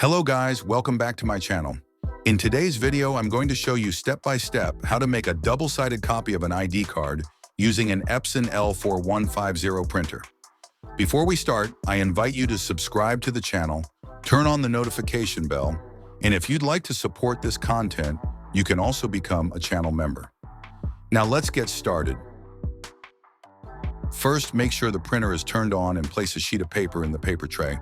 Hello guys, welcome back to my channel. In today's video, I'm going to show you step-by-step how to make a double-sided copy of an ID card using an Epson L4150 printer. Before we start, I invite you to subscribe to the channel, turn on the notification bell, and if you'd like to support this content, you can also become a channel member. Now let's get started. First, make sure the printer is turned on and place a sheet of paper in the paper tray.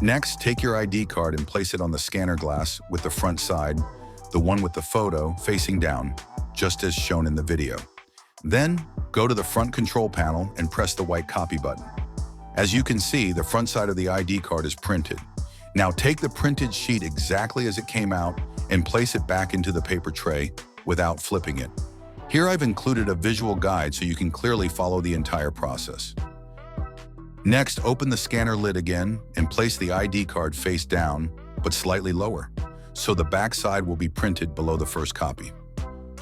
Next, take your ID card and place it on the scanner glass with the front side, the one with the photo, facing down, just as shown in the video. Then, go to the front control panel and press the white copy button. As you can see, the front side of the ID card is printed. Now take the printed sheet exactly as it came out and place it back into the paper tray without flipping it. Here I've included a visual guide so you can clearly follow the entire process. Next, open the scanner lid again and place the ID card face down, but slightly lower, so the back side will be printed below the first copy.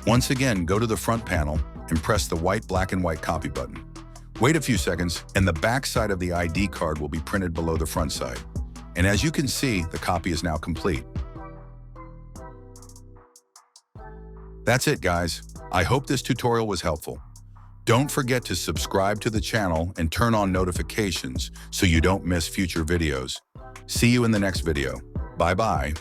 Once again, go to the front panel and press the white black and white copy button. Wait a few seconds, and the back side of the ID card will be printed below the front side. And as you can see, the copy is now complete. That's it, guys. I hope this tutorial was helpful. Don't forget to subscribe to the channel and turn on notifications so you don't miss future videos. See you in the next video. Bye-bye.